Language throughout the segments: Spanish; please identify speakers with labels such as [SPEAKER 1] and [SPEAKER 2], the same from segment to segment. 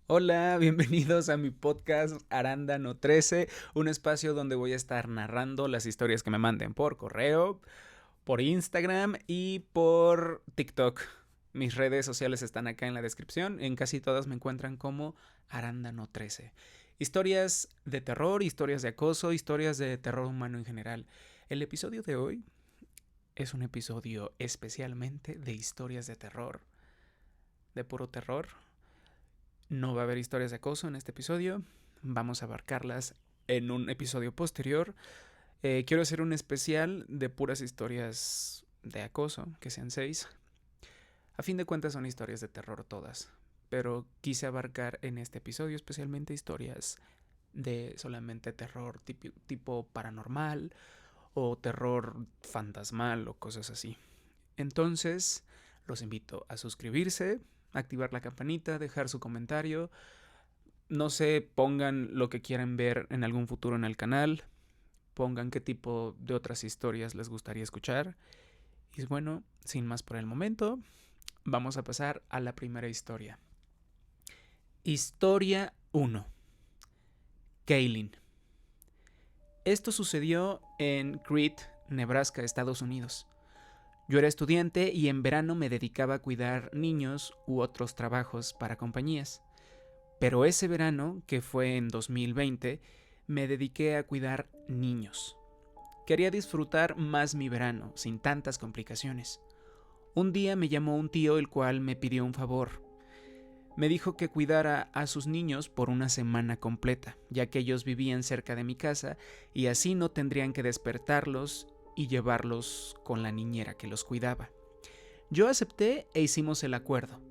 [SPEAKER 1] Hola, bienvenidos a mi podcast Arándano 13, un espacio donde voy a estar narrando las historias que me manden por correo, por Instagram y por TikTok. Mis redes sociales están acá en la descripción, en casi todas me encuentran como Arándano 13. Historias de terror, historias de acoso, historias de terror humano en general. El episodio de hoy es un episodio especialmente de historias de terror, de puro terror. No va a haber historias de acoso en este episodio. Vamos a abarcarlas en un episodio posterior. Quiero hacer un especial de puras historias de acoso, que sean 6. A fin de cuentas son historias de terror todas, pero quise abarcar en este episodio especialmente historias de solamente terror tipo paranormal o terror fantasmal o cosas así. Entonces, los invito a suscribirse, activar la campanita, dejar su comentario. No sé, pongan lo que quieran ver en algún futuro en el canal. Pongan qué tipo de otras historias les gustaría escuchar. Y bueno, sin más por el momento, vamos a pasar a la primera historia. Historia 1. Kaylin. Esto sucedió en Crete, Nebraska, Estados Unidos. Yo era estudiante y en verano me dedicaba a cuidar niños u otros trabajos para compañías. Pero ese verano, que fue en 2020, me dediqué a cuidar niños. Quería disfrutar más mi verano, sin tantas complicaciones. Un día me llamó un tío el cual me pidió un favor. Me dijo que cuidara a sus niños por una semana completa, ya que ellos vivían cerca de mi casa y así no tendrían que despertarlos y llevarlos con la niñera que los cuidaba. Yo acepté e hicimos el acuerdo.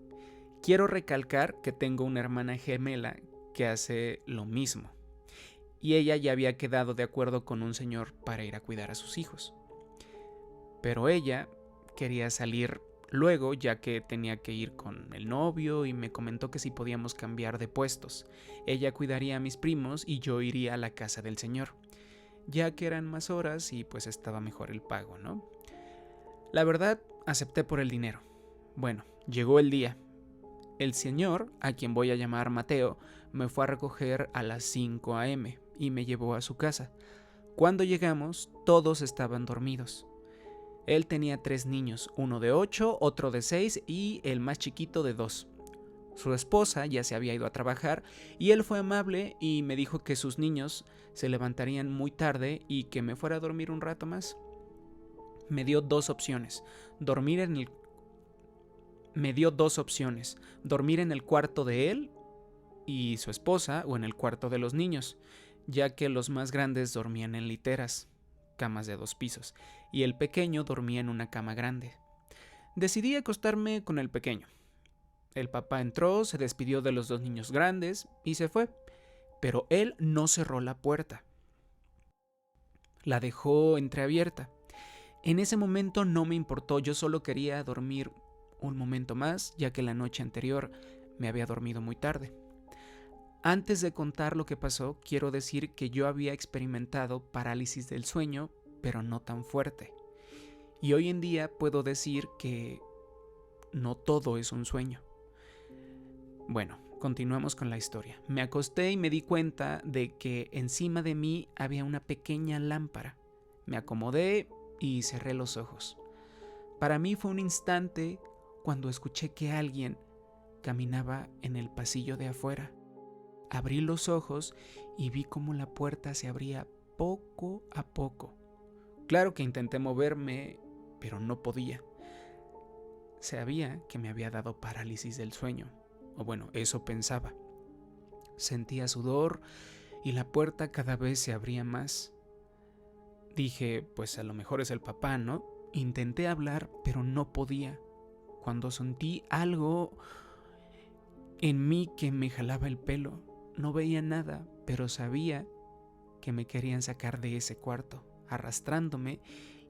[SPEAKER 1] Quiero recalcar que tengo una hermana gemela que hace lo mismo, y ella ya había quedado de acuerdo con un señor para ir a cuidar a sus hijos. Pero ella quería salir luego, ya que tenía que ir con el novio, y me comentó que si podíamos cambiar de puestos. Ella cuidaría a mis primos y yo iría a la casa del señor, ya que eran más horas y pues estaba mejor el pago, ¿no? La verdad, acepté por el dinero. Bueno, llegó el día. El señor, a quien voy a llamar Mateo, me fue a recoger a las 5 a.m. y me llevó a su casa. Cuando llegamos, todos estaban dormidos. Él tenía 3 niños, uno de 8, otro de 6 y el más chiquito de 2. Su esposa ya se había ido a trabajar y él fue amable y me dijo que sus niños se levantarían muy tarde y que me fuera a dormir un rato más. Me dio dos opciones, dormir en el dormir en el cuarto de él y su esposa o en el cuarto de los niños, ya que los más grandes dormían en literas, camas de 2 pisos, y el pequeño dormía en una cama grande. Decidí acostarme con el pequeño. El papá entró, se despidió de los 2 niños grandes y se fue, pero él no cerró la puerta. La dejó entreabierta. En ese momento no me importó, yo solo quería dormir un momento más, ya que la noche anterior me había dormido muy tarde. Antes de contar lo que pasó, quiero decir que yo había experimentado parálisis del sueño, pero no tan fuerte. Y hoy en día puedo decir que no todo es un sueño. Bueno, continuamos con la historia. Me acosté y me di cuenta de que encima de mí había una pequeña lámpara. Me acomodé y cerré los ojos. Para mí fue un instante cuando escuché que alguien caminaba en el pasillo de afuera. Abrí los ojos y vi cómo la puerta se abría poco a poco. Claro que intenté moverme, pero no podía. Sabía que me había dado parálisis del sueño, o bueno, eso pensaba. Sentía sudor y la puerta cada vez se abría más. Dije, pues a lo mejor es el papá, ¿no? Intenté hablar, pero no podía. Cuando sentí algo en mí que me jalaba el pelo, no veía nada, pero sabía que me querían sacar de ese cuarto, arrastrándome,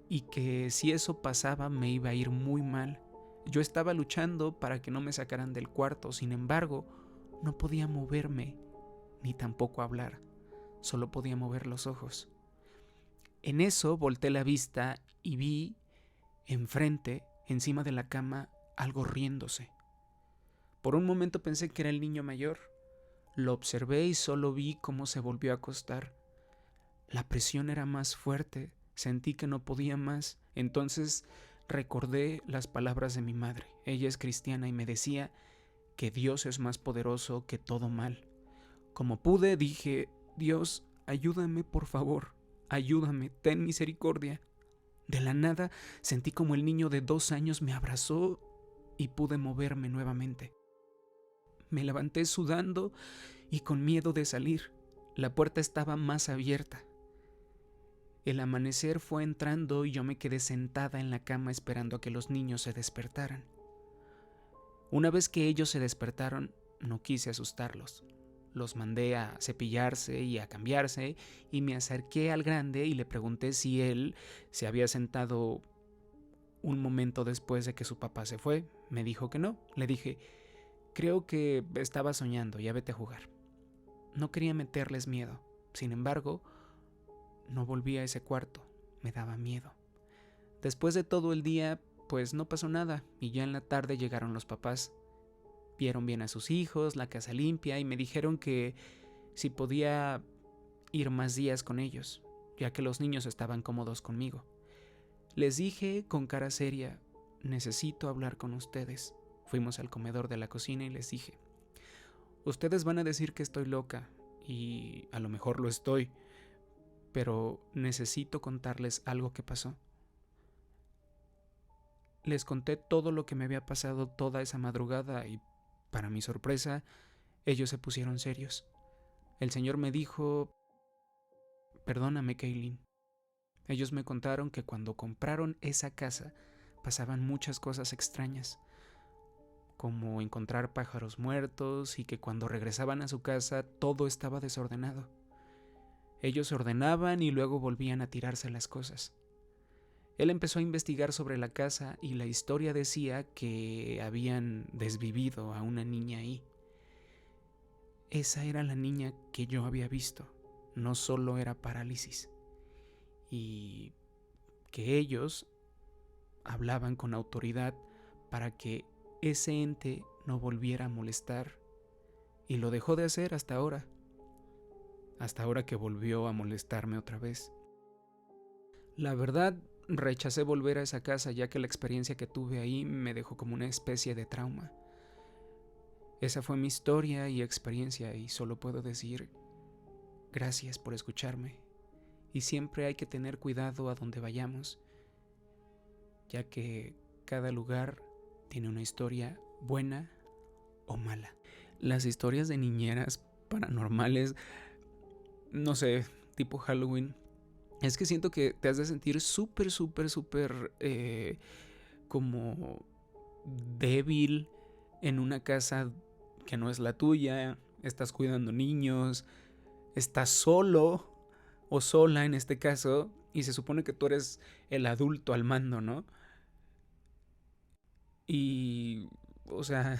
[SPEAKER 1] y que si eso pasaba me iba a ir muy mal. Yo estaba luchando para que no me sacaran del cuarto, sin embargo, no podía moverme, ni tampoco hablar, solo podía mover los ojos. En eso volteé la vista y vi enfrente, encima de la cama, algo riéndose. Por un momento pensé que era el niño mayor, Lo observé y solo vi cómo se volvió a acostar. La presión era más fuerte, sentí que no podía más. Entonces recordé las palabras de mi madre. Ella es cristiana y me decía que Dios es más poderoso que todo mal. Como pude, dije: Dios, ayúdame, por favor, ayúdame, ten misericordia. De la nada sentí como el niño de 2 años me abrazó y pude moverme nuevamente. Me levanté sudando y con miedo de salir. La puerta estaba más abierta. El amanecer fue entrando y yo me quedé sentada en la cama esperando a que los niños se despertaran. Una vez que ellos se despertaron, no quise asustarlos. Los mandé a cepillarse y a cambiarse y me acerqué al grande y le pregunté si él se había sentado un momento después de que su papá se fue. Me dijo que no. Le dije: creo que estaba soñando, ya vete a jugar. No quería meterles miedo. Sin embargo, no volví a ese cuarto. Me daba miedo. Después de todo el día, pues no pasó nada, y ya en la tarde llegaron los papás. Vieron bien a sus hijos, la casa limpia, y me dijeron que si podía ir más días con ellos, ya que los niños estaban cómodos conmigo. Les dije con cara seria: necesito hablar con ustedes. Fuimos al comedor de la cocina y les dije: ustedes van a decir que estoy loca, y a lo mejor lo estoy, pero necesito contarles algo que pasó. Les conté todo lo que me había pasado toda esa madrugada y, para mi sorpresa, ellos se pusieron serios. El señor me dijo: perdóname, Kaylin. Ellos me contaron que cuando compraron esa casa pasaban muchas cosas extrañas, como encontrar pájaros muertos, y que cuando regresaban a su casa todo estaba desordenado. Ellos ordenaban y luego volvían a tirarse las cosas. Él empezó a investigar sobre la casa y la historia decía que habían desvivido a una niña ahí. Esa era la niña que yo había visto. No solo era parálisis. Y que ellos hablaban con autoridad para que ese ente no volviera a molestar. Y lo dejó de hacer hasta ahora. Hasta ahora que volvió a molestarme otra vez. La verdad, rechacé volver a esa casa, ya que la experiencia que tuve ahí me dejó como una especie de trauma. Esa fue mi historia y experiencia, y solo puedo decir gracias por escucharme. Y siempre hay que tener cuidado a donde vayamos, ya que cada lugar tiene una historia buena o mala. Las historias de niñeras paranormales, no sé, tipo Halloween, es que siento que te has de sentir súper como débil en una casa que no es la tuya. Estás cuidando niños, estás solo o sola en este caso, y se supone que tú eres el adulto al mando, ¿no? Y, o sea,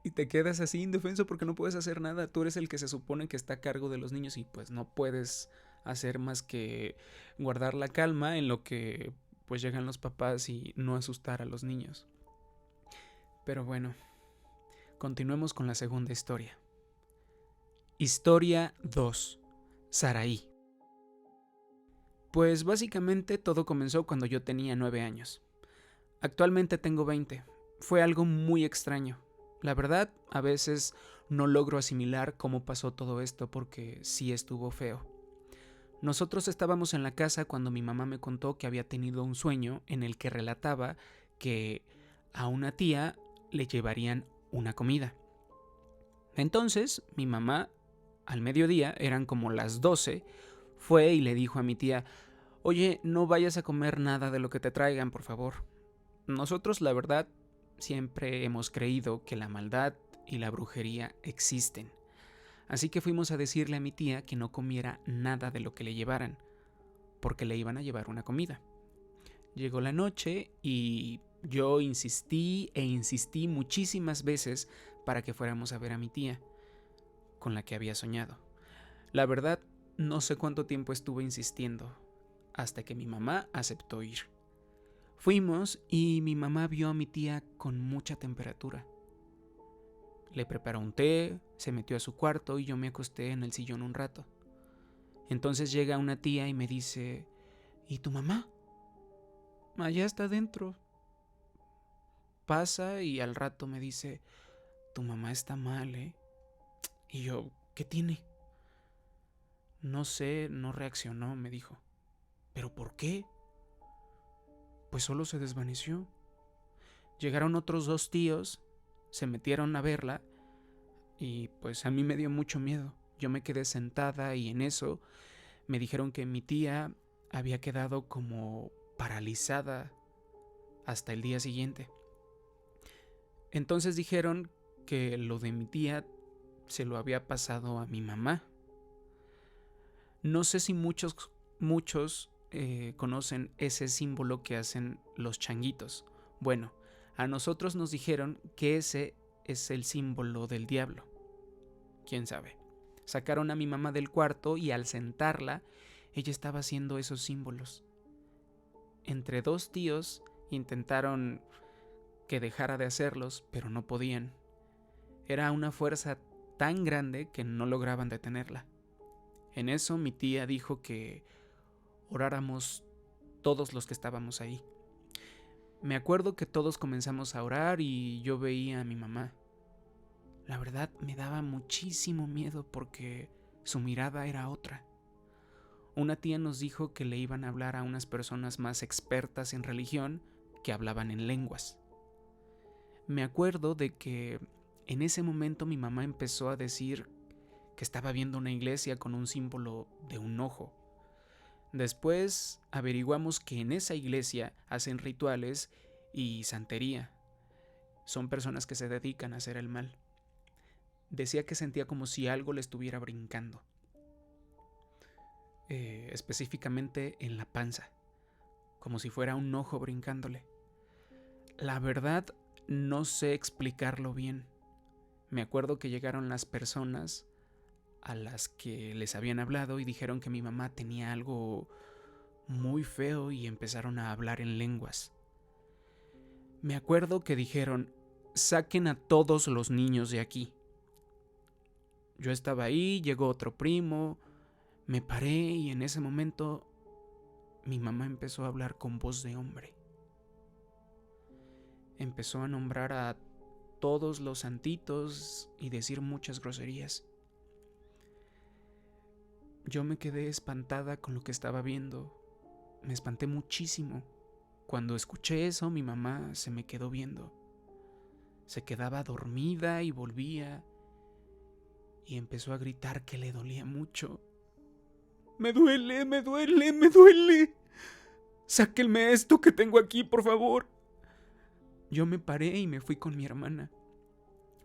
[SPEAKER 1] y te quedas así indefenso porque no puedes hacer nada. Tú eres el que se supone que está a cargo de los niños y pues no puedes hacer más que guardar la calma en lo que pues llegan los papás y no asustar a los niños. Pero bueno, continuemos con la segunda historia. Historia 2. Saraí. Pues básicamente todo comenzó cuando yo tenía 9 años. Actualmente tengo 20. Fue algo muy extraño. La verdad, a veces no logro asimilar cómo pasó todo esto porque sí estuvo feo. Nosotros estábamos en la casa cuando mi mamá me contó que había tenido un sueño en el que relataba que a una tía le llevarían una comida. Entonces, mi mamá, al mediodía, eran como las 12, fue y le dijo a mi tía: oye, no vayas a comer nada de lo que te traigan, por favor. Nosotros, la verdad, siempre hemos creído que la maldad y la brujería existen. Así que fuimos a decirle a mi tía que no comiera nada de lo que le llevaran, porque le iban a llevar una comida. Llegó la noche y yo insistí e insistí muchísimas veces para que fuéramos a ver a mi tía, con la que había soñado. La verdad, no sé cuánto tiempo estuve insistiendo, hasta que mi mamá aceptó ir. Fuimos y mi mamá vio a mi tía con mucha temperatura. Le preparó un té, se metió a su cuarto y yo me acosté en el sillón un rato. Entonces llega una tía y me dice: ¿y tu mamá? Allá está adentro. Pasa y al rato me dice: tu mamá está mal, ¿eh? Y yo: ¿qué tiene? No sé, no reaccionó, me dijo. ¿Pero por qué? Pues solo se desvaneció. Llegaron otros 2 tíos, se metieron a verla y pues a mí me dio mucho miedo. Yo me quedé sentada y en eso me dijeron que mi tía había quedado como paralizada hasta el día siguiente. Entonces dijeron que lo de mi tía se lo había pasado a mi mamá. No sé si muchos conocen ese símbolo que hacen los changuitos. Bueno, a nosotros nos dijeron que ese es el símbolo del diablo. ¿Quién sabe? Sacaron a mi mamá del cuarto y al sentarla, ella estaba haciendo esos símbolos. Entre 2 tíos intentaron que dejara de hacerlos, pero no podían. Era una fuerza tan grande que no lograban detenerla. En eso mi tía dijo que oráramos todos los que estábamos ahí. Me acuerdo que todos comenzamos a orar y yo veía a mi mamá. La verdad me daba muchísimo miedo porque su mirada era otra. Una tía nos dijo que le iban a hablar a unas personas más expertas en religión que hablaban en lenguas. Me acuerdo de que en ese momento mi mamá empezó a decir que estaba viendo una iglesia con un símbolo de un ojo. Después averiguamos que en esa iglesia hacen rituales y santería. Son personas que se dedican a hacer el mal. Decía que sentía como si algo le estuviera brincando. Específicamente en la panza, como si fuera un ojo brincándole. La verdad, no sé explicarlo bien. Me acuerdo que llegaron las personas a las que les habían hablado y dijeron que mi mamá tenía algo muy feo y empezaron a hablar en lenguas. Me acuerdo que dijeron: saquen a todos los niños de aquí. Yo estaba ahí, llegó otro primo, me paré y en ese momento mi mamá empezó a hablar con voz de hombre. Empezó a nombrar a todos los santitos y decir muchas groserías. Yo me quedé espantada con lo que estaba viendo. Me espanté muchísimo. Cuando escuché eso, mi mamá se me quedó viendo. Se quedaba dormida y volvía y empezó a gritar que le dolía mucho. ¡Me duele, me duele, me duele! ¡Sáquenme esto que tengo aquí, por favor! Yo me paré y me fui con mi hermana.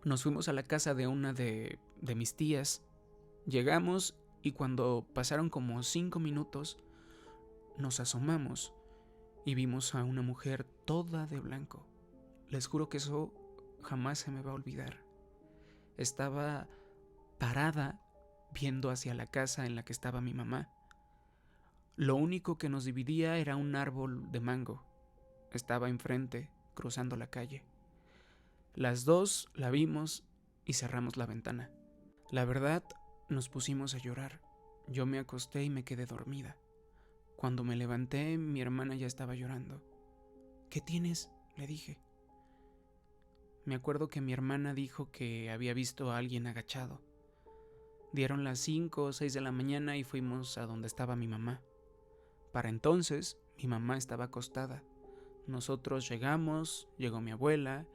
[SPEAKER 1] Nos fuimos a la casa de una de mis tías. Llegamos y cuando pasaron como 5 minutos, nos asomamos y vimos a una mujer toda de blanco. Les juro que eso jamás se me va a olvidar. Estaba parada viendo hacia la casa en la que estaba mi mamá. Lo único que nos dividía era un árbol de mango. Estaba enfrente, cruzando la calle. Las dos la vimos y cerramos la ventana. La verdad, nos pusimos a llorar. Yo me acosté y me quedé dormida. Cuando me levanté, mi hermana ya estaba llorando. ¿Qué tienes?, le dije. Me acuerdo que mi hermana dijo que había visto a alguien agachado. Dieron las 5 o 6 de la mañana y fuimos a donde estaba mi mamá. Para entonces, mi mamá estaba acostada. Nosotros llegamos, llegó mi abuela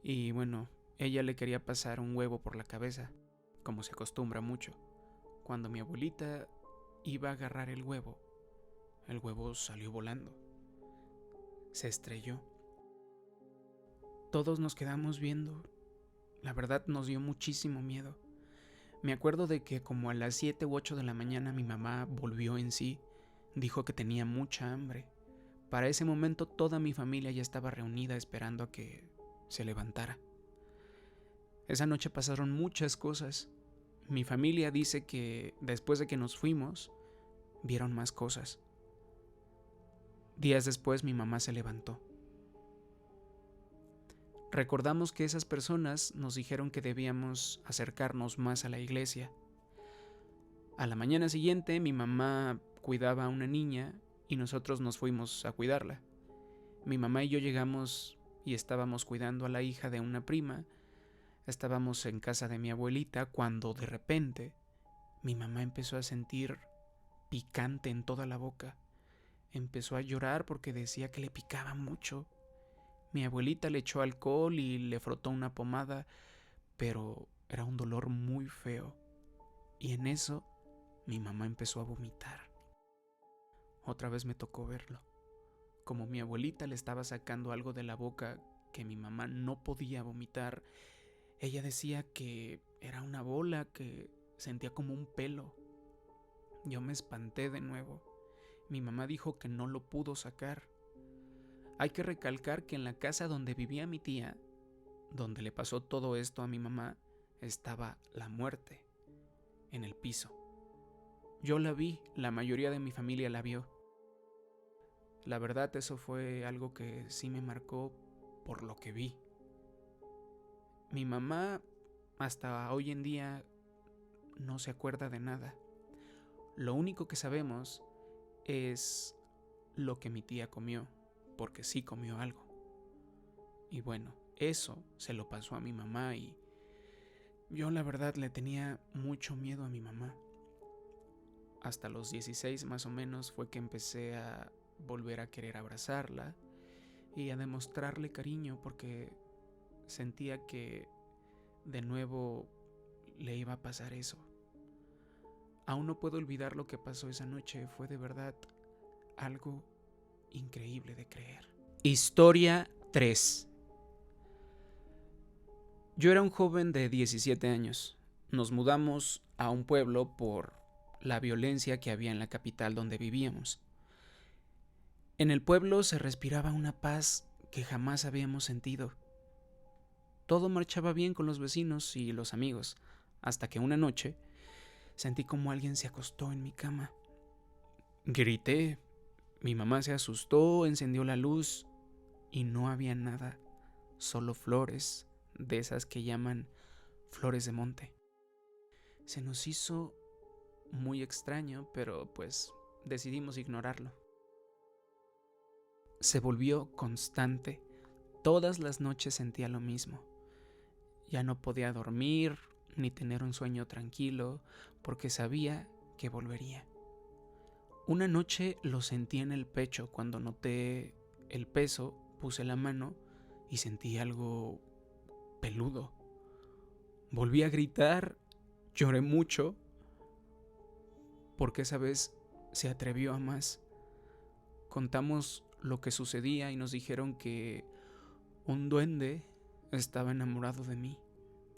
[SPEAKER 1] y bueno, ella le quería pasar un huevo por la cabeza, como se acostumbra mucho. Cuando mi abuelita iba a agarrar el huevo salió volando. Se estrelló. Todos nos quedamos viendo. La verdad nos dio muchísimo miedo. Me acuerdo de que como a las 7 u 8 de la mañana mi mamá volvió en sí. Dijo que tenía mucha hambre. Para ese momento toda mi familia ya estaba reunida esperando a que se levantara. Esa noche pasaron muchas cosas. Mi familia dice que después de que nos fuimos, vieron más cosas. Días después mi mamá se levantó. Recordamos que esas personas nos dijeron que debíamos acercarnos más a la iglesia. A la mañana siguiente mi mamá cuidaba a una niña y nosotros nos fuimos a cuidarla. Mi mamá y yo llegamos y estábamos cuidando a la hija de una prima. Estábamos en casa de mi abuelita cuando de repente mi mamá empezó a sentir picante en toda la boca. Empezó a llorar porque decía que le picaba mucho. Mi abuelita le echó alcohol y le frotó una pomada, pero era un dolor muy feo. Y en eso mi mamá empezó a vomitar. Otra vez me tocó verlo. Como mi abuelita le estaba sacando algo de la boca que mi mamá no podía vomitar, ella decía que era una bola, que sentía como un pelo. Yo me espanté de nuevo. Mi mamá dijo que no lo pudo sacar. Hay que recalcar que en la casa donde vivía mi tía, donde le pasó todo esto a mi mamá, estaba la muerte en el piso. Yo la vi, la mayoría de mi familia la vio. La verdad, eso fue algo que sí me marcó por lo que vi. Mi mamá hasta hoy en día no se acuerda de nada. Lo único que sabemos es lo que mi tía comió, porque sí comió algo. Y bueno, eso se lo pasó a mi mamá y yo la verdad le tenía mucho miedo a mi mamá. Hasta los 16 más o menos fue que empecé a volver a querer abrazarla y a demostrarle cariño porque sentía que de nuevo le iba a pasar eso. Aún no puedo olvidar lo que pasó esa noche, fue de verdad algo increíble de creer. Historia 3. Yo era un joven de 17 años. Nos mudamos a un pueblo por la violencia que había en la capital donde vivíamos. En el pueblo se respiraba una paz que jamás habíamos sentido. Todo marchaba bien con los vecinos y los amigos, hasta que una noche sentí como alguien se acostó en mi cama. Grité, mi mamá se asustó, encendió la luz y no había nada, solo flores, de esas que llaman flores de monte. Se nos hizo muy extraño, pero pues decidimos ignorarlo. Se volvió constante. Todas las noches sentía lo mismo. Ya no podía dormir ni tener un sueño tranquilo porque sabía que volvería. Una noche lo sentí en el pecho. Cuando noté el peso, puse la mano y sentí algo peludo. Volví a gritar, lloré mucho porque esa vez se atrevió a más. Contamos lo que sucedía y nos dijeron que un duende estaba enamorado de mí,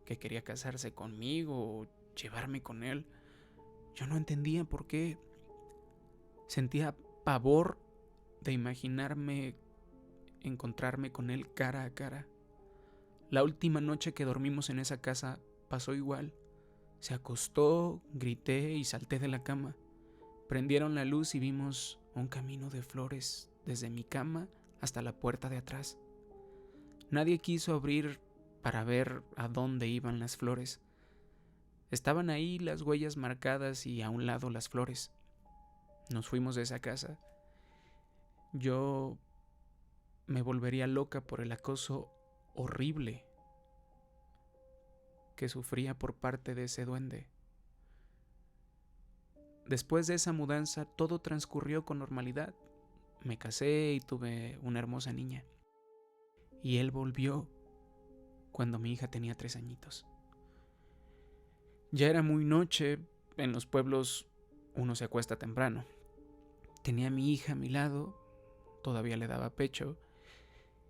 [SPEAKER 1] que quería casarse conmigo o llevarme con él. Yo no entendía por qué. Sentía pavor de imaginarme encontrarme con él cara a cara. La última noche que dormimos en esa casa pasó igual. Se acostó, grité y salté de la cama. Prendieron la luz y vimos un camino de flores desde mi cama hasta la puerta de atrás. Nadie quiso abrir para ver a dónde iban las flores. Estaban ahí las huellas marcadas y a un lado las flores. Nos fuimos de esa casa. Yo me volvería loca por el acoso horrible que sufría por parte de ese duende. Después de esa mudanza, todo transcurrió con normalidad. Me casé y tuve una hermosa niña. Y él volvió cuando mi hija tenía 3 añitos. Ya era muy noche, en los pueblos uno se acuesta temprano. Tenía a mi hija a mi lado, todavía le daba pecho,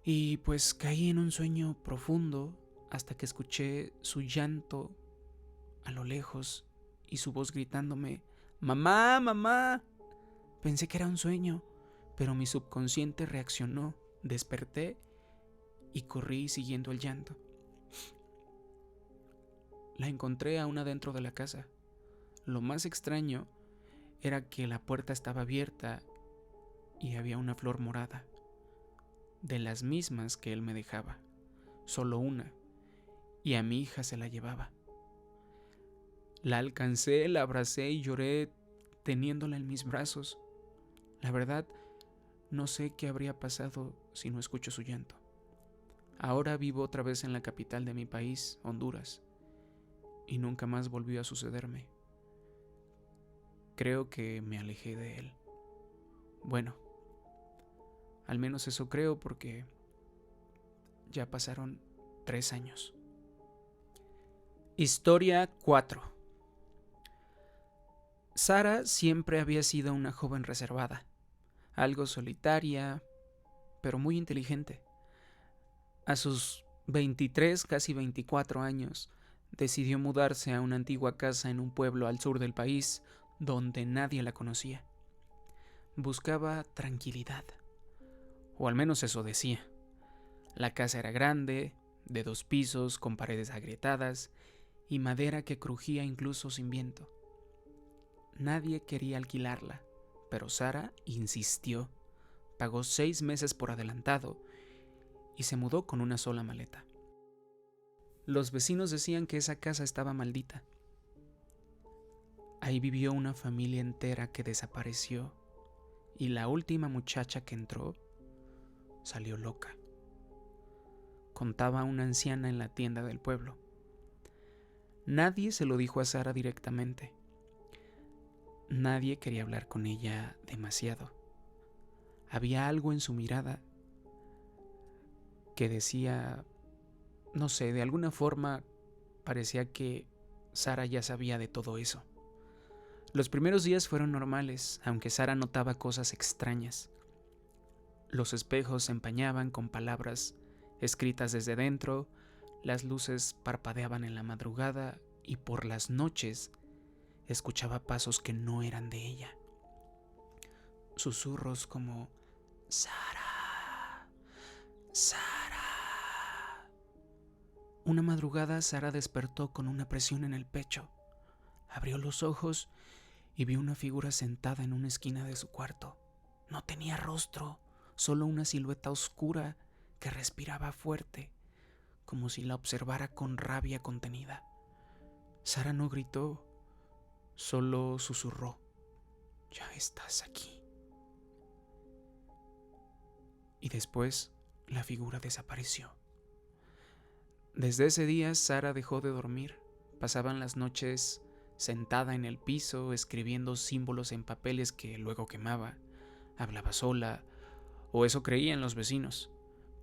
[SPEAKER 1] y pues caí en un sueño profundo hasta que escuché su llanto a lo lejos y su voz gritándome: ¡Mamá, mamá! Pensé que era un sueño, pero mi subconsciente reaccionó, desperté y corrí siguiendo el llanto. La encontré aún adentro de la casa. Lo más extraño era que la puerta estaba abierta y había una flor morada, de las mismas que él me dejaba. solo una, y a mi hija se la llevaba. La alcancé, la abracé y lloré teniéndola en mis brazos. La verdad, no sé qué habría pasado si no escucho su llanto. Ahora vivo otra vez en la capital de mi país, Honduras, y nunca más volvió a sucederme. Creo que me alejé de él. Bueno, al menos eso creo porque ya pasaron 3 años. Historia 4. Sara siempre había sido una joven reservada, algo solitaria, pero muy inteligente. A sus 23, casi 24 años, decidió mudarse a una antigua casa en un pueblo al sur del país donde nadie la conocía. Buscaba tranquilidad, o al menos eso decía. La casa era grande, de 2 pisos, con paredes agrietadas y madera que crujía incluso sin viento. Nadie quería alquilarla, pero Sara insistió. Pagó 6 meses por adelantado y se mudó con una sola maleta. Los vecinos decían que esa casa estaba maldita. Ahí vivió una familia entera que desapareció y la última muchacha que entró salió loca, contaba una anciana en la tienda del pueblo. Nadie se lo dijo a Sara directamente. Nadie quería hablar con ella demasiado. Había algo en su mirada que decía, no sé, de alguna forma parecía que Sara ya sabía de todo eso. Los primeros días fueron normales, aunque Sara notaba cosas extrañas. Los espejos se empañaban con palabras escritas desde dentro, las luces parpadeaban en la madrugada y por las noches escuchaba pasos que no eran de ella. Susurros como Sara, Sara. Una madrugada Sara despertó con una presión en el pecho. Abrió los ojos y vio una figura sentada en una esquina de su cuarto. No tenía rostro, solo una silueta oscura que respiraba fuerte, como si la observara con rabia contenida. Sara no gritó, solo susurró: «Ya estás aquí». Y después la figura desapareció. Desde ese día Sara dejó de dormir. Pasaban las noches sentada en el piso, escribiendo símbolos en papeles que luego quemaba. Hablaba sola, o eso creían los vecinos.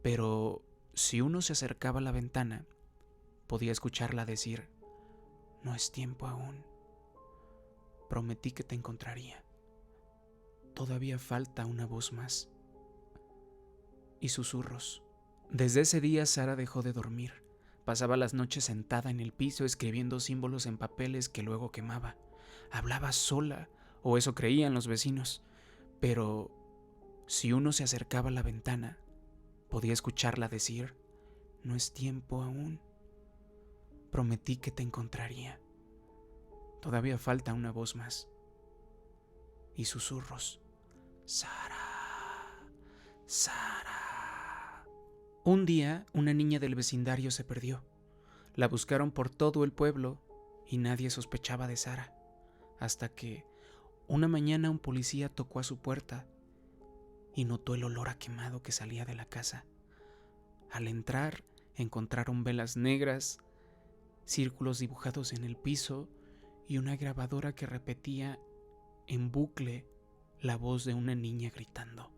[SPEAKER 1] Pero si uno se acercaba a la ventana, podía escucharla decir: «No es tiempo aún. Prometí que te encontraría. Todavía falta una voz más». Y susurros. Desde ese día Sara dejó de dormir. Pasaba las noches sentada en el piso escribiendo símbolos en papeles que luego quemaba. Hablaba sola, o eso creían los vecinos. Pero si uno se acercaba a la ventana, podía escucharla decir: «No es tiempo aún. Prometí que te encontraría. Todavía falta una voz más». Y susurros. Sara, Sara. Un día, una niña del vecindario se perdió. La buscaron por todo el pueblo y nadie sospechaba de Sara, hasta que una mañana un policía tocó a su puerta y notó el olor a quemado que salía de la casa. Al entrar, encontraron velas negras, círculos dibujados en el piso y una grabadora que repetía en bucle la voz de una niña gritando: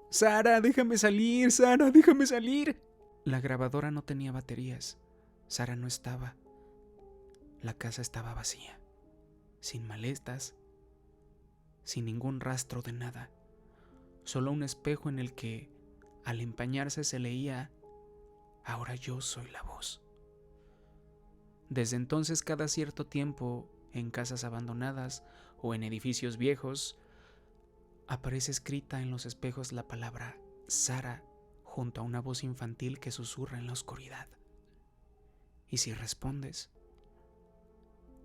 [SPEAKER 1] «Sara, déjame salir, Sara, déjame salir». La grabadora no tenía baterías. Sara no estaba. La casa estaba vacía, sin maletas, sin ningún rastro de nada. Solo un espejo en el que, al empañarse, se leía: «Ahora yo soy la voz». Desde entonces, cada cierto tiempo, en casas abandonadas o en edificios viejos, aparece escrita en los espejos la palabra Sara junto a una voz infantil que susurra en la oscuridad. Y si respondes,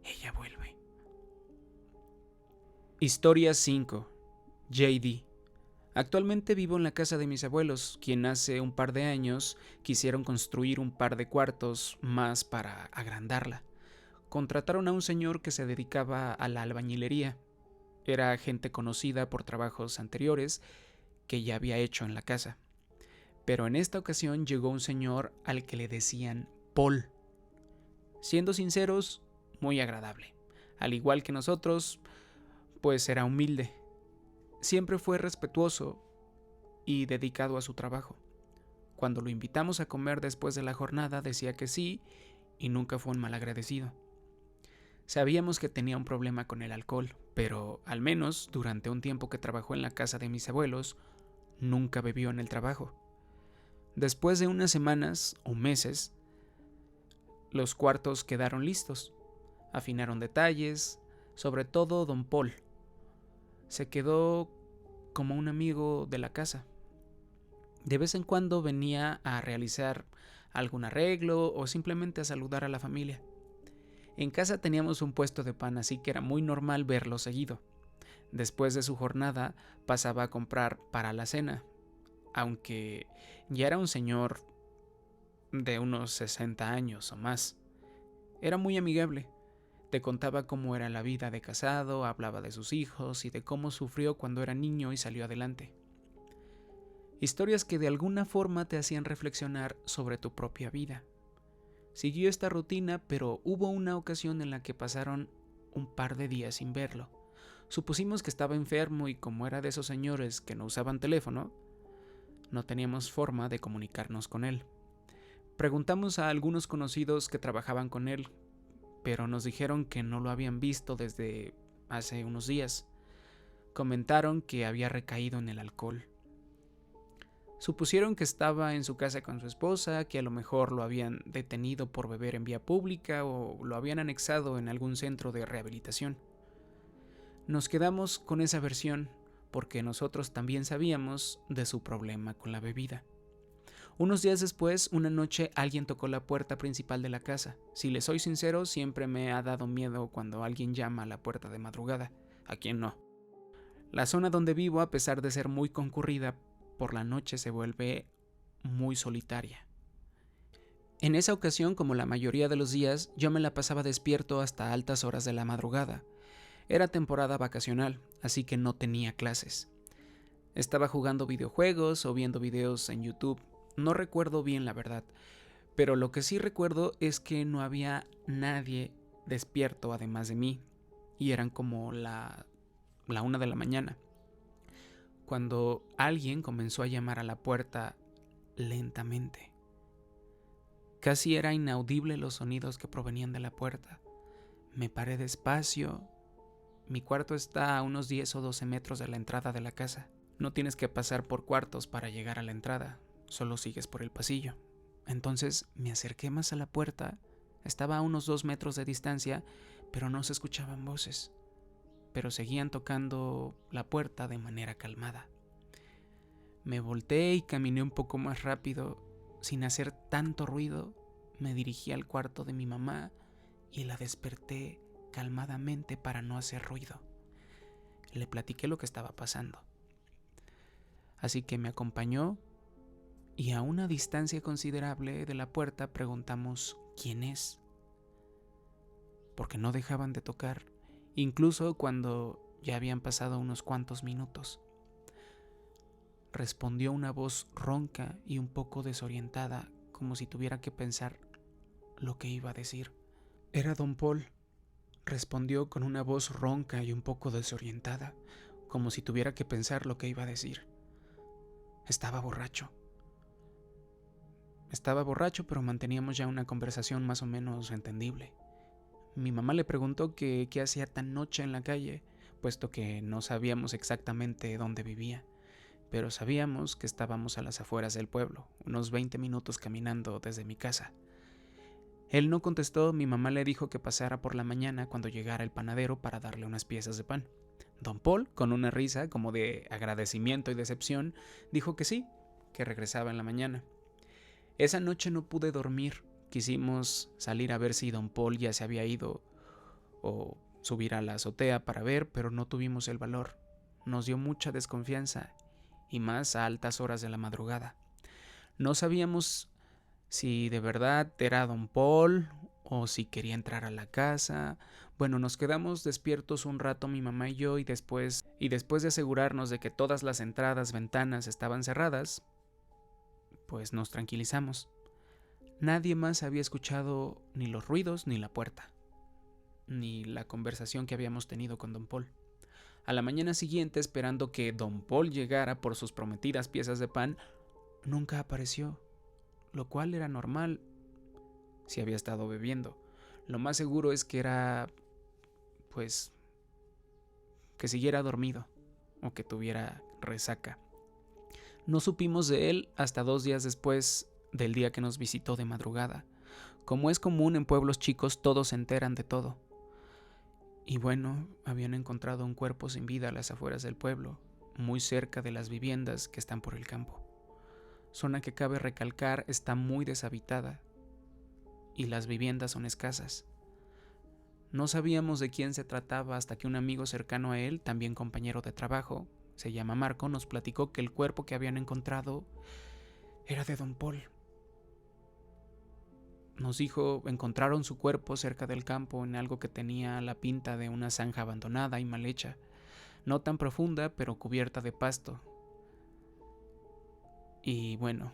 [SPEAKER 1] ella vuelve. Historia 5. JD. Actualmente vivo en la casa de mis abuelos, quien hace un par de años quisieron construir un par de cuartos más para agrandarla. Contrataron a un señor que se dedicaba a la albañilería. Era gente conocida por trabajos anteriores que ya había hecho en la casa. Pero en esta ocasión llegó un señor al que le decían Paul. Siendo sinceros, muy agradable. Al igual que nosotros, pues era humilde. Siempre fue respetuoso y dedicado a su trabajo. Cuando lo invitamos a comer después de la jornada decía que sí y nunca fue un malagradecido. Sabíamos que tenía un problema con el alcohol, pero al menos durante un tiempo que trabajó en la casa de mis abuelos, nunca bebió en el trabajo. Después de unas semanas o meses, los cuartos quedaron listos. Afinaron detalles, sobre todo don Paul. Se quedó como un amigo de la casa. De vez en cuando venía a realizar algún arreglo o simplemente a saludar a la familia. En casa teníamos un puesto de pan, así que era muy normal verlo seguido. Después de su jornada pasaba a comprar para la cena, aunque ya era un señor de unos 60 años o más. Era muy amigable. Te contaba cómo era la vida de casado, hablaba de sus hijos y de cómo sufrió cuando era niño y salió adelante. Historias que de alguna forma te hacían reflexionar sobre tu propia vida. Siguió esta rutina, pero hubo una ocasión en la que pasaron un par de días sin verlo. Supusimos que estaba enfermo y como era de esos señores que no usaban teléfono, no teníamos forma de comunicarnos con él. Preguntamos a algunos conocidos que trabajaban con él, pero nos dijeron que no lo habían visto desde hace unos días. Comentaron que había recaído en el alcohol. Supusieron que estaba en su casa con su esposa, que a lo mejor lo habían detenido por beber en vía pública o lo habían anexado en algún centro de rehabilitación. Nos quedamos con esa versión porque nosotros también sabíamos de su problema con la bebida. Unos días después, una noche alguien tocó la puerta principal de la casa. Si les soy sincero, siempre me ha dado miedo cuando alguien llama a la puerta de madrugada. ¿A quién no? La zona donde vivo, a pesar de ser muy concurrida, por la noche se vuelve muy solitaria. En esa ocasión, como la mayoría de los días, yo me la pasaba despierto hasta altas horas de la madrugada. Era temporada vacacional, así que no tenía clases. Estaba jugando videojuegos o viendo videos en YouTube. No recuerdo bien la verdad, pero lo que sí recuerdo es que no había nadie despierto además de mí, y eran como la 1 de la mañana. Cuando alguien comenzó a llamar a la puerta lentamente. Casi era inaudible los sonidos que provenían de la puerta. Me paré despacio. Mi cuarto está a unos 10 o 12 metros de la entrada de la casa. No tienes que pasar por cuartos para llegar a la entrada, solo sigues por el pasillo. Entonces me acerqué más a la puerta. Estaba a unos 2 metros de distancia, pero no se escuchaban voces. Pero seguían tocando la puerta de manera calmada. Me volteé y caminé un poco más rápido. Sin hacer tanto ruido, me dirigí al cuarto de mi mamá y la desperté calmadamente para no hacer ruido. Le platiqué lo que estaba pasando. Así que me acompañó y a una distancia considerable de la puerta preguntamos ¿quién es? Porque no dejaban de tocar, incluso cuando ya habían pasado unos cuantos minutos. Respondió una voz ronca y un poco desorientada, como si tuviera que pensar lo que iba a decir. Era don Paul. Respondió con una voz ronca y un poco desorientada, como si tuviera que pensar lo que iba a decir. Estaba borracho. Estaba borracho, pero manteníamos ya una conversación más o menos entendible. Mi mamá le preguntó que qué hacía tan noche en la calle, puesto que no sabíamos exactamente dónde vivía, pero sabíamos que estábamos a las afueras del pueblo, unos 20 minutos caminando desde mi casa. Él no contestó. Mi mamá le dijo que pasara por la mañana cuando llegara el panadero para darle unas piezas de pan. Don Paul, con una risa como de agradecimiento y decepción, dijo que sí, que regresaba en la mañana. Esa noche no pude dormir. Quisimos salir a ver si don Paul ya se había ido o subir a la azotea para ver, pero no tuvimos el valor. Nos dio mucha desconfianza y más a altas horas de la madrugada. No sabíamos si de verdad era don Paul o si quería entrar a la casa. Bueno, nos quedamos despiertos un rato mi mamá y yo, y después de asegurarnos de que todas las entradas, ventanas estaban cerradas, pues nos tranquilizamos. Nadie más había escuchado ni los ruidos ni la puerta, ni la conversación que habíamos tenido con don Paul. A la mañana siguiente, esperando que don Paul llegara por sus prometidas piezas de pan, nunca apareció, lo cual era normal si había estado bebiendo. Lo más seguro es que era, pues, que siguiera dormido o que tuviera resaca. No supimos de él hasta 2 días después del día que nos visitó de madrugada. Como es común en pueblos chicos, todos se enteran de todo. Y bueno, habían encontrado un cuerpo sin vida a las afueras del pueblo, muy cerca de las viviendas que están por el campo. Zona que, cabe recalcar, está muy deshabitada y las viviendas son escasas. No sabíamos de quién se trataba hasta que un amigo cercano a él, también compañero de trabajo, se llama Marco, nos platicó que el cuerpo que habían encontrado era de don Paul. Nos dijo, encontraron su cuerpo cerca del campo en algo que tenía la pinta de una zanja abandonada y mal hecha, no tan profunda, pero cubierta de pasto. Y bueno,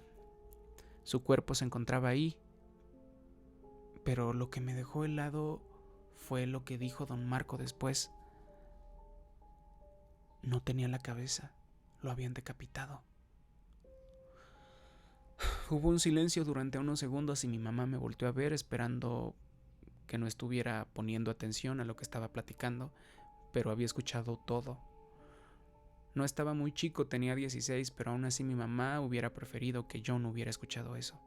[SPEAKER 1] su cuerpo se encontraba ahí, pero lo que me dejó helado fue lo que dijo don Marco después. No tenía la cabeza, lo habían decapitado. Hubo un silencio durante unos segundos y mi mamá me volteó a ver, esperando que no estuviera poniendo atención a lo que estaba platicando, pero había escuchado todo. No estaba muy chico, tenía 16, pero aún así mi mamá hubiera preferido que yo no hubiera escuchado eso.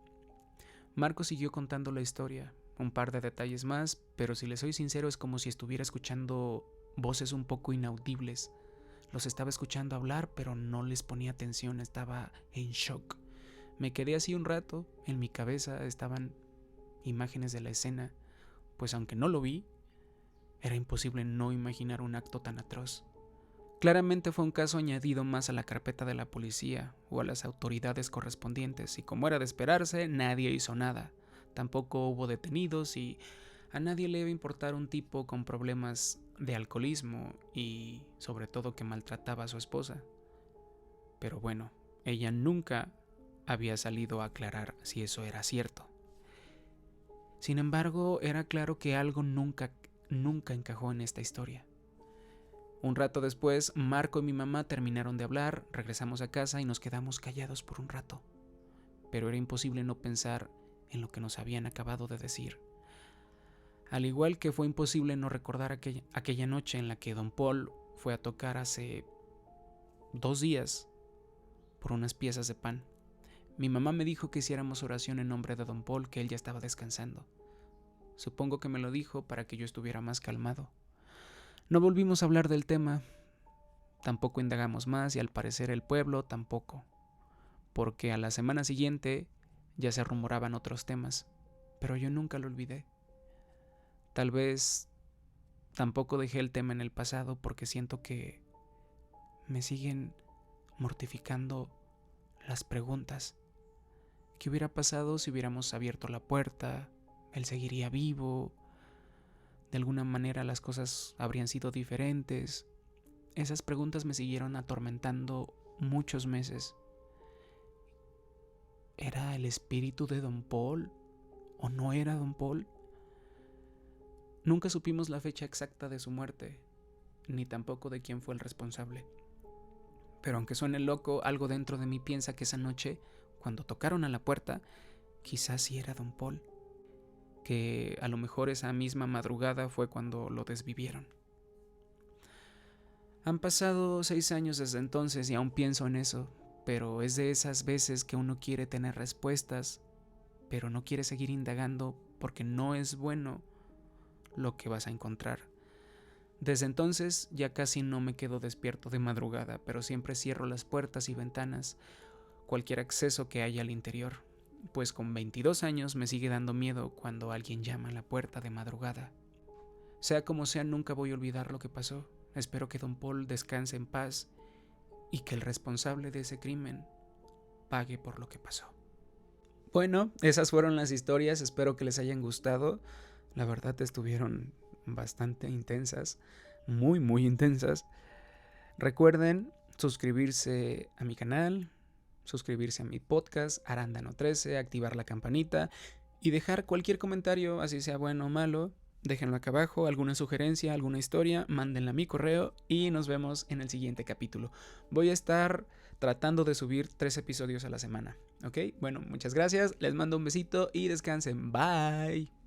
[SPEAKER 1] Marco siguió contando la historia, un par de detalles más, pero si le soy sincero es como si estuviera escuchando voces un poco inaudibles. Los estaba escuchando hablar, pero no les ponía atención, estaba en shock. Me quedé así un rato, en mi cabeza estaban imágenes de la escena, pues aunque no lo vi, era imposible no imaginar un acto tan atroz. Claramente fue un caso añadido más a la carpeta de la policía o a las autoridades correspondientes, y como era de esperarse, nadie hizo nada. Tampoco hubo detenidos y a nadie le iba a importar un tipo con problemas de alcoholismo y sobre todo que maltrataba a su esposa. Pero bueno, ella nunca había salido a aclarar si eso era cierto. Sin embargo, era claro que algo nunca encajó en esta historia. Un rato después, Marco y mi mamá terminaron de hablar, regresamos a casa y nos quedamos callados por un rato. Pero era imposible no pensar en lo que nos habían acabado de decir. Al igual que fue imposible no recordar aquella noche en la que don Paul fue a tocar hace 2 días por unas piezas de pan. Mi mamá me dijo que hiciéramos oración en nombre de don Paul, que él ya estaba descansando. Supongo que me lo dijo para que yo estuviera más calmado. No volvimos a hablar del tema, tampoco indagamos más y al parecer el pueblo tampoco, porque a la semana siguiente ya se rumoraban otros temas, pero yo nunca lo olvidé. Tal vez tampoco dejé el tema en el pasado porque siento que me siguen mortificando las preguntas. ¿Qué hubiera pasado si hubiéramos abierto la puerta? ¿Él seguiría vivo? ¿De alguna manera las cosas habrían sido diferentes? Esas preguntas me siguieron atormentando muchos meses. ¿Era el espíritu de don Paul o no era don Paul? Nunca supimos la fecha exacta de su muerte, ni tampoco de quién fue el responsable. Pero aunque suene loco, algo dentro de mí piensa que esa noche, cuando tocaron a la puerta, quizás sí era don Paul, que a lo mejor esa misma madrugada fue cuando lo desvivieron. Han pasado 6 años desde entonces y aún pienso en eso, pero es de esas veces que uno quiere tener respuestas, pero no quiere seguir indagando porque no es bueno lo que vas a encontrar. Desde entonces ya casi no me quedo despierto de madrugada, pero siempre cierro las puertas y ventanas, cualquier acceso que haya al interior, pues con 22 años me sigue dando miedo cuando alguien llama a la puerta de madrugada. Sea como sea, nunca voy a olvidar lo que pasó. Espero que don Paul descanse en paz y que el responsable de ese crimen pague por lo que pasó. Bueno, esas fueron las historias, espero que les hayan gustado. La verdad estuvieron bastante intensas, muy intensas. Recuerden suscribirse a mi canal, suscribirse a mi podcast Arándano 13, activar la campanita y dejar cualquier comentario, así sea bueno o malo. Déjenlo acá abajo, alguna sugerencia, alguna historia, mándenla a mi correo y nos vemos en el siguiente capítulo. Voy a estar tratando de subir 3 episodios a la semana, ¿ok? Bueno, muchas gracias, les mando un besito y descansen. Bye.